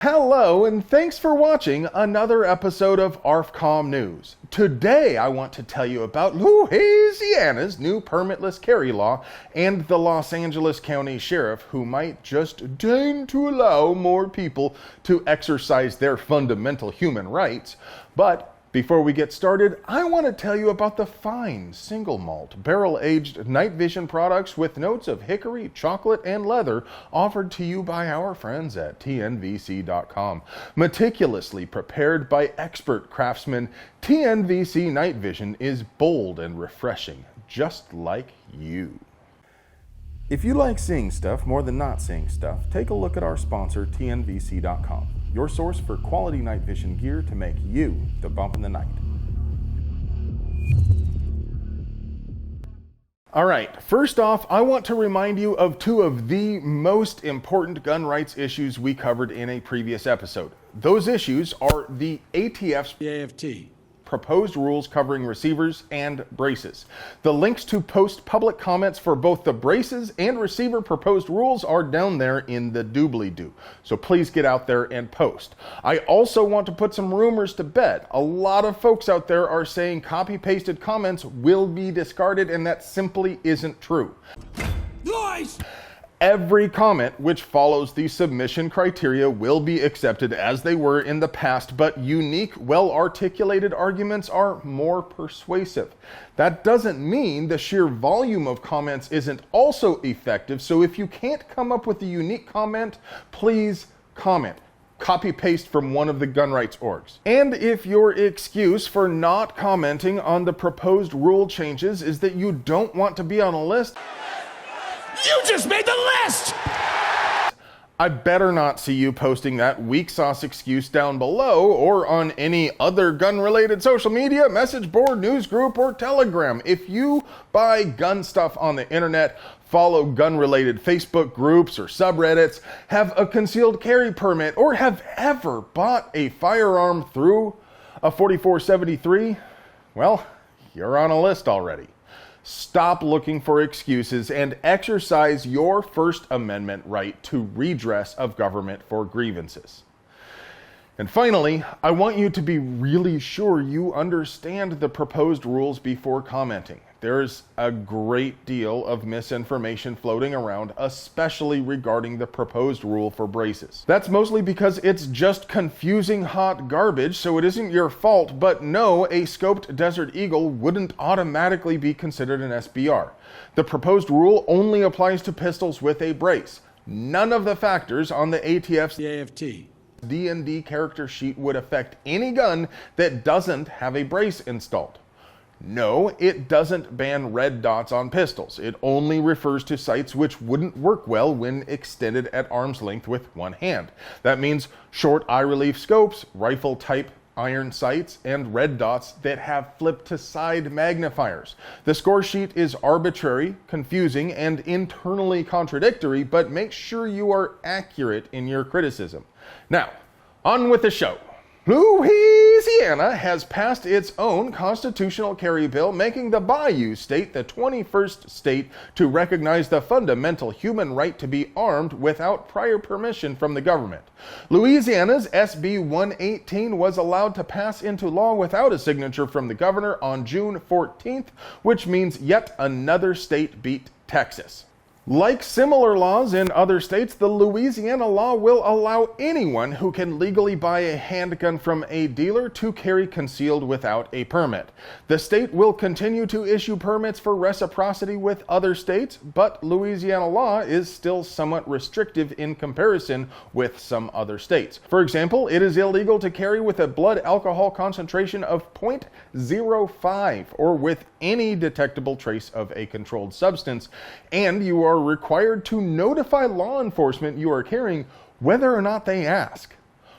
Hello, and thanks for watching another episode of ARFCOM News. Today, I want to tell you about Louisiana's new permitless carry law and the Los Angeles County Sheriff, who might just deign to allow more people to exercise their fundamental human rights. But before we get started, I want to tell you about the fine single malt barrel-aged night vision products with notes of hickory, chocolate, and leather offered to you by our friends at TNVC.com. Meticulously prepared by expert craftsmen, TNVC night vision is bold and refreshing, just like you. If you like seeing stuff more than not seeing stuff, take a look at our sponsor, TNVC.com, your source for quality night vision gear to make you the bump in the night. All right, first off, I want to remind you of two of the most important gun rights issues we covered in a previous episode. Those issues are the ATF's proposed rules covering receivers and braces. The links to post public comments for both the braces and receiver proposed rules are down there in the doobly-doo, so please get out there and post. I also want to put some rumors to bed. A lot of folks out there are saying copy-pasted comments will be discarded, and that simply isn't true. Lies! Every comment which follows the submission criteria will be accepted as they were in the past, but unique, well-articulated arguments are more persuasive. That doesn't mean the sheer volume of comments isn't also effective, so if you can't come up with a unique comment, please comment. Copy-paste from one of the gun rights orgs. And if your excuse for not commenting on the proposed rule changes is that you don't want to be on a list, you just made the list! I better not see you posting that weak sauce excuse down below or on any other gun-related social media, message board, news group, or Telegram. If you buy gun stuff on the internet, follow gun-related Facebook groups or subreddits, have a concealed carry permit, or have ever bought a firearm through a 4473, well, you're on a list already. Stop looking for excuses and exercise your First Amendment right to redress of government for grievances. And finally, I want you to be really sure you understand the proposed rules before commenting. There's a great deal of misinformation floating around, especially regarding the proposed rule for braces. That's mostly because it's just confusing hot garbage, so it isn't your fault, but no, a scoped Desert Eagle wouldn't automatically be considered an SBR. The proposed rule only applies to pistols with a brace. None of the factors on the ATF's D&D character sheet would affect any gun that doesn't have a brace installed. No, it doesn't ban red dots on pistols. It only refers to sights which wouldn't work well when extended at arm's length with one hand. That means short eye relief scopes, rifle type iron sights, and red dots that have flip to side magnifiers. The score sheet is arbitrary, confusing, and internally contradictory, but make sure you are accurate in your criticism. Now, on with the show. Louisiana has passed its own constitutional carry bill, making the Bayou State the 21st state to recognize the fundamental human right to be armed without prior permission from the government. Louisiana's SB 118 was allowed to pass into law without a signature from the governor on June 14th, which means yet another state beat Texas. Like similar laws in other states, the Louisiana law will allow anyone who can legally buy a handgun from a dealer to carry concealed without a permit. The state will continue to issue permits for reciprocity with other states, but Louisiana law is still somewhat restrictive in comparison with some other states. For example, it is illegal to carry with a blood alcohol concentration of 0.05 or with any detectable trace of a controlled substance, and you are required to notify law enforcement you are carrying whether or not they ask.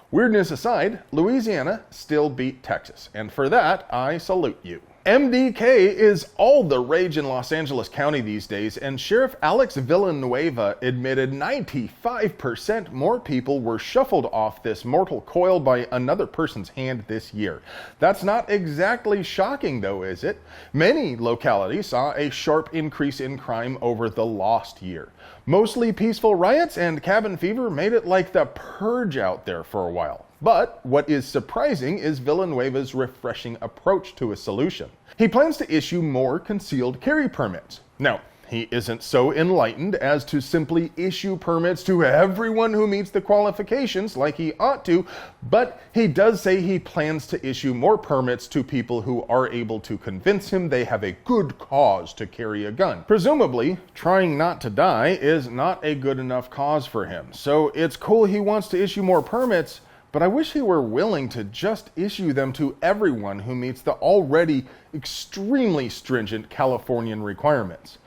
Weirdness aside, Louisiana still beat Texas, and for that, I salute you. MDK is all the rage in Los Angeles County these days, and Sheriff Alex Villanueva admitted 95% more people were shuffled off this mortal coil by another person's hand this year. That's not exactly shocking though, is it? Many localities saw a sharp increase in crime over the lost year. Mostly peaceful riots and cabin fever made it like the purge out there for a while. But what is surprising is Villanueva's refreshing approach to a solution. He plans to issue more concealed carry permits. Now, he isn't so enlightened as to simply issue permits to everyone who meets the qualifications like he ought to, but he does say he plans to issue more permits to people who are able to convince him they have a good cause to carry a gun. Presumably, trying not to die is not a good enough cause for him. So it's cool he wants to issue more permits, but I wish he were willing to just issue them to everyone who meets the already extremely stringent Californian requirements.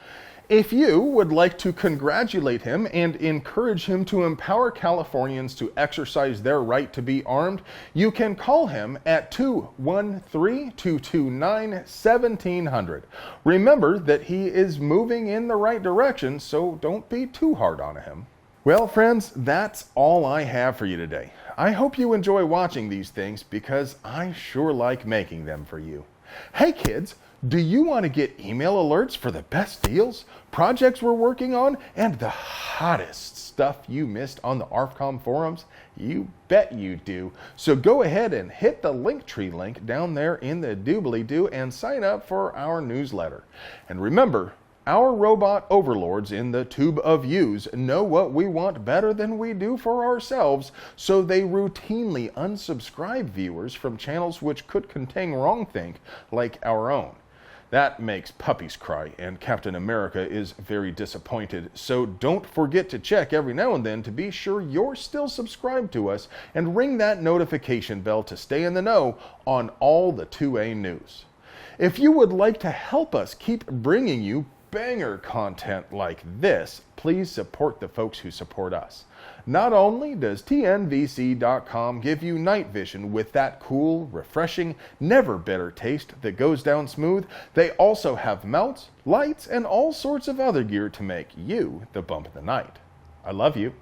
If you would like to congratulate him and encourage him to empower Californians to exercise their right to be armed, you can call him at 213-229-1700. Remember that he is moving in the right direction, so don't be too hard on him. Well, friends, that's all I have for you today. I hope you enjoy watching these things because I sure like making them for you. Hey kids, do you want to get email alerts for the best deals, projects we're working on, and the hottest stuff you missed on the ARFCOM forums? You bet you do. So go ahead and hit the Linktree link down there in the doobly-doo and sign up for our newsletter. And remember, our robot overlords in the tube of yous know what we want better than we do for ourselves, so they routinely unsubscribe viewers from channels which could contain wrongthink like our own. That makes puppies cry, and Captain America is very disappointed, so don't forget to check every now and then to be sure you're still subscribed to us and ring that notification bell to stay in the know on all the 2A news. If you would like to help us keep bringing you banger content like this, please support the folks who support us. Not only does TNVC.com give you night vision with that cool, refreshing, never bitter taste that goes down smooth, they also have mounts, lights, and all sorts of other gear to make you the bump of the night. I love you.